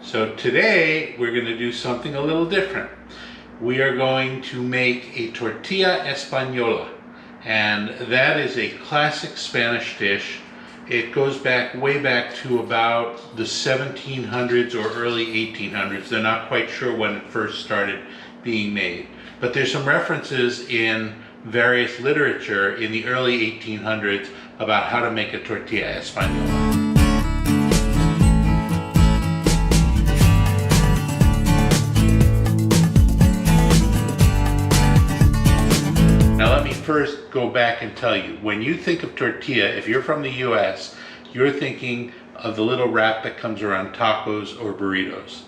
So today we're going to do something a little different. We are going to make a Tortilla Española, and that is a classic Spanish dish. It goes back way back to about the 1700s or early 1800s. They're not quite sure when it first started being made, but there's some references in various literature in the early 1800s about how to make a Tortilla Española. Now let me first go back and tell you, when you think of tortilla, if you're from the US, you're thinking of the little wrap that comes around tacos or burritos.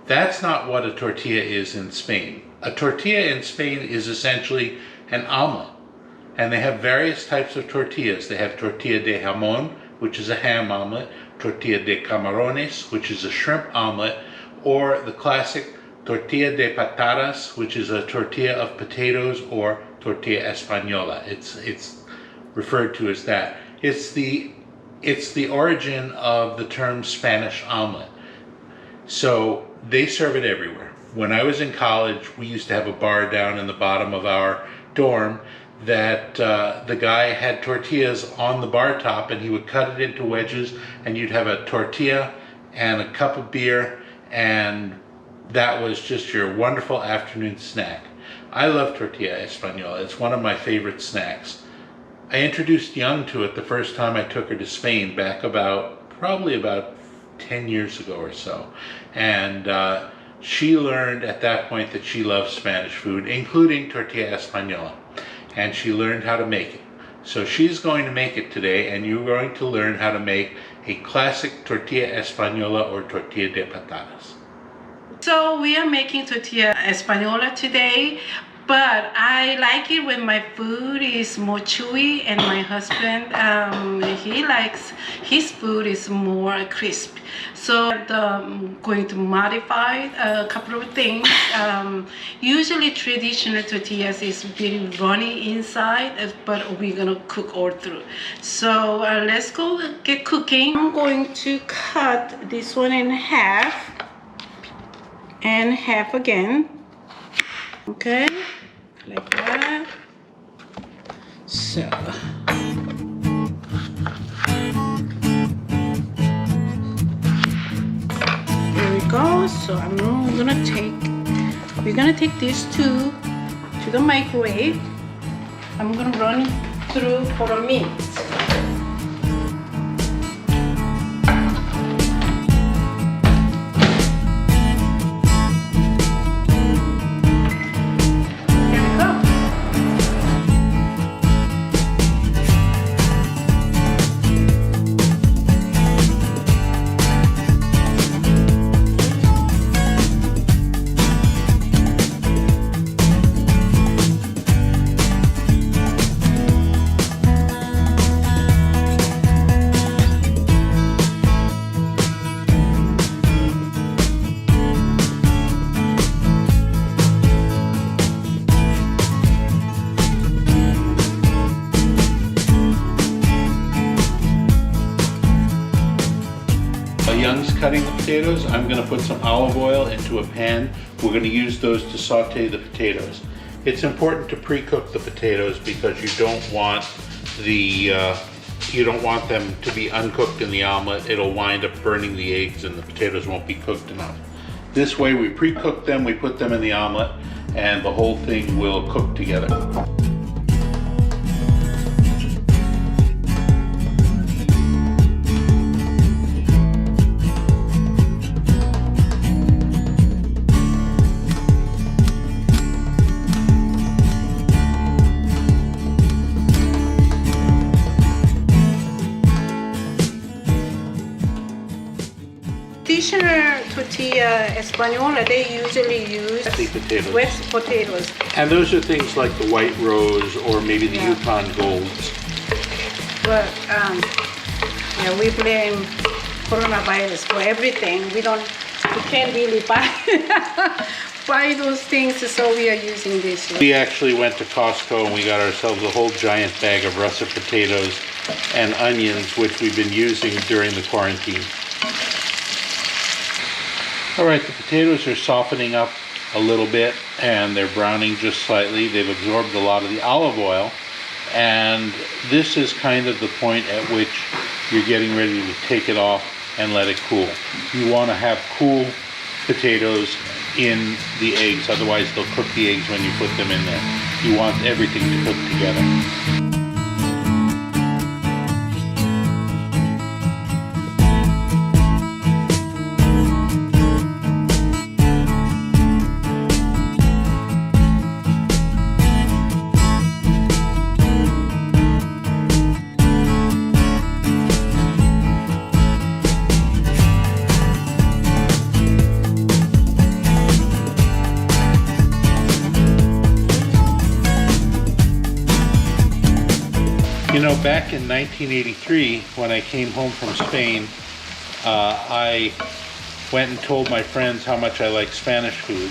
That's not what a tortilla is in Spain. A tortilla in Spain is essentially an omelet. And they have various types of tortillas. They have tortilla de jamón, which is a ham omelet, tortilla de camarones, which is a shrimp omelet, or the classic tortilla de patatas, which is a tortilla of potatoes, or tortilla española. It's referred to as that. It's the origin of the term Spanish omelet. So they serve it everywhere. When I was in college, we used to have a bar down in the bottom of our dorm that the guy had tortillas on the bar top, and he would cut it into wedges, and you'd have a tortilla and a cup of beer, and that was just your wonderful afternoon snack. I love Tortilla Española. It's one of my favorite snacks. I introduced Young to it the first time I took her to Spain back probably about 10 years ago or so. And she learned at that point that she loves Spanish food, including Tortilla Española. And she learned how to make it. So she's going to make it today, and you're going to learn how to make a classic Tortilla Española or tortilla de patatas. So we are making tortilla española today, but I like it when my food is more chewy, and my husband, he likes his food is more crisp. So I'm going to modify a couple of things. Usually traditional tortillas is very runny inside, but we're gonna cook all through. So let's go get cooking. I'm going to cut this one in half. And half again, okay, like that. So there we go. So we're gonna take these two to the microwave. I'm gonna run through for a minute. Young's cutting the potatoes. I'm going to put some olive oil into a pan. We're going to use those to saute the potatoes. It's important to pre-cook the potatoes because you don't want them to be uncooked in the omelet. It'll wind up burning the eggs, and the potatoes won't be cooked enough. This way we pre-cook them, we put them in the omelet, and the whole thing will cook together. Traditional tortilla española, they usually use potatoes. wet potatoes. And those are things like the White Rose or maybe the Yukon Golds. But yeah, we blame coronavirus for everything. We can't really buy those things, so we are using this. We actually went to Costco and we got ourselves a whole giant bag of russet potatoes and onions, which we've been using during the quarantine. All right, the potatoes are softening up a little bit and they're browning just slightly. They've absorbed a lot of the olive oil, and this is kind of the point at which you're getting ready to take it off and let it cool. You want to have cool potatoes in the eggs, otherwise they'll cook the eggs when you put them in there. You want everything to cook together. You know, back in 1983, when I came home from Spain, I went and told my friends how much I like Spanish food,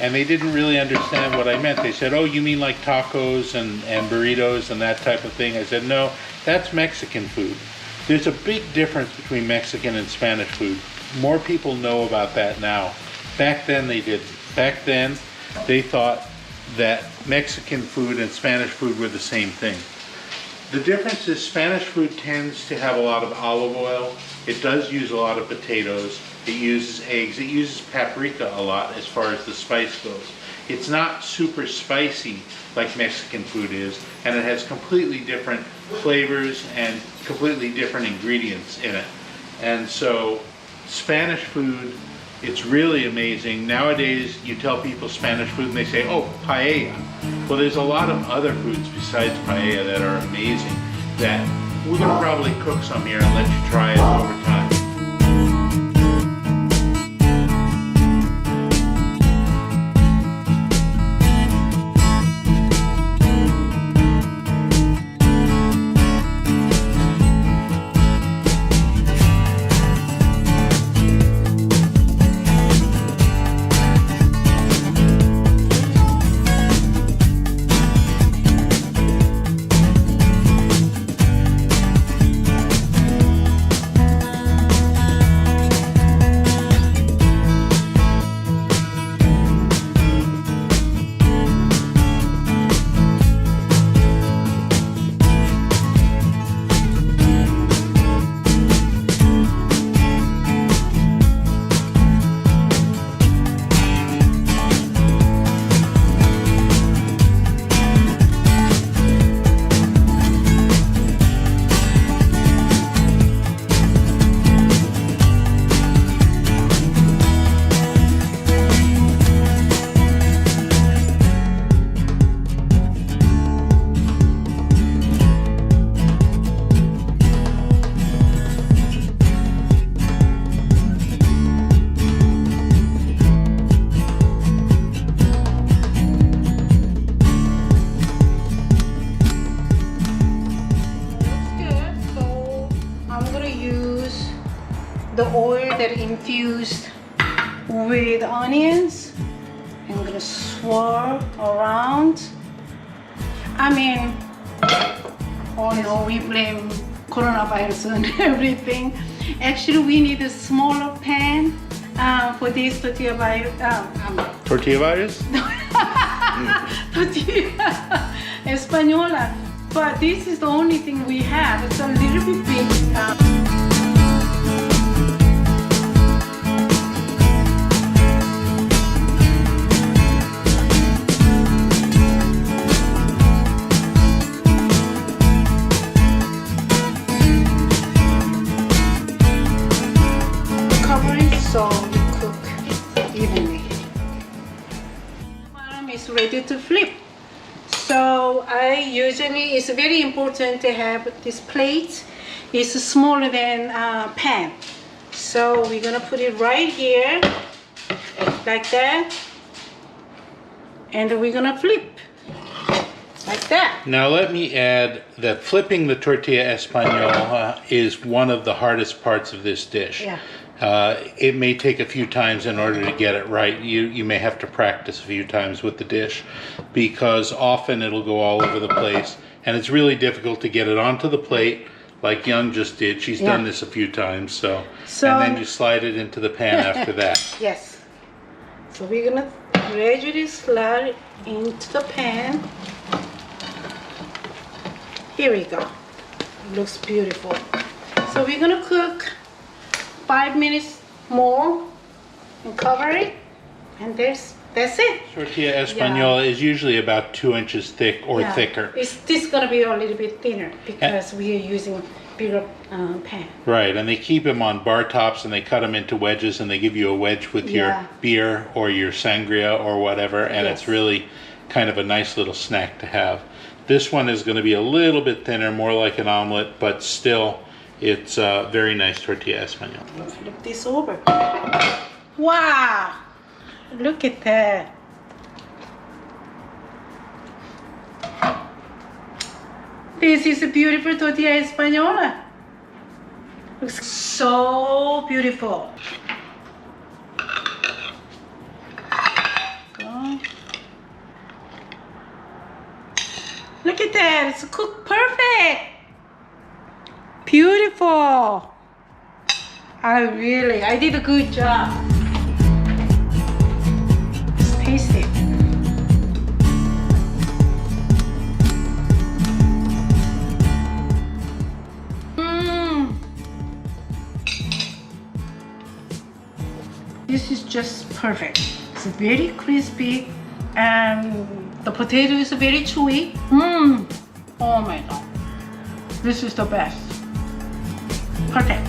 and they didn't really understand what I meant. They said, "Oh, you mean like tacos and burritos and that type of thing?" I said, "No, that's Mexican food." There's a big difference between Mexican and Spanish food. More people know about that now. Back then they didn't. Back then they thought that Mexican food and Spanish food were the same thing. The difference is Spanish food tends to have a lot of olive oil. It does use a lot of potatoes. It uses eggs. It uses paprika a lot as far as the spice goes. It's not super spicy like Mexican food is, and it has completely different flavors and completely different ingredients in it. And so Spanish food, it's really amazing. Nowadays, you tell people Spanish food and they say, "Oh, paella." Well, there's a lot of other foods besides paella that are amazing that we're going to probably cook some here and let you try it over time. The oil that infused with onions. I'm gonna swirl around. I mean, oh no, we blame coronavirus and everything. Actually, we need a smaller pan for this tortilla Tortilla virus? Tortilla Española. But this is the only thing we have. It's a little bit big. So you cook evenly. Bottom is ready to flip. So it's very important to have this plate. It's smaller than pan. So we're gonna put it right here, like that, and we're gonna flip, like that. Now let me add that flipping the tortilla española is one of the hardest parts of this dish. Yeah. It may take a few times in order to get it right. You may have to practice a few times with the dish because often it'll go all over the place and it's really difficult to get it onto the plate like Young just did. She's Yeah. done this a few times, so. So- And then you slide it into the pan after that. Yes. So we're gonna gradually slide it into the pan. Here we go. It looks beautiful. So we're gonna cook 5 minutes more and cover it, and that's it. Tortilla Española is usually about 2 inches thick or Yeah. thicker. This gonna be a little bit thinner because we are using bigger pan. Right, and they keep them on bar tops and they cut them into wedges and they give you a wedge with your Yeah. beer or your sangria or whatever, and Yes. it's really kind of a nice little snack to have. This one is going to be a little bit thinner, more like an omelet, but still it's a very nice tortilla española. Flip this over. Wow! Look at that. This is a beautiful tortilla española. Looks so beautiful. Go. Look at that, it's cooked perfect. Beautiful. I did a good job. Let's taste it. This is just perfect. It's very crispy and the potato is very chewy. Oh my god. This is the best. Perfect.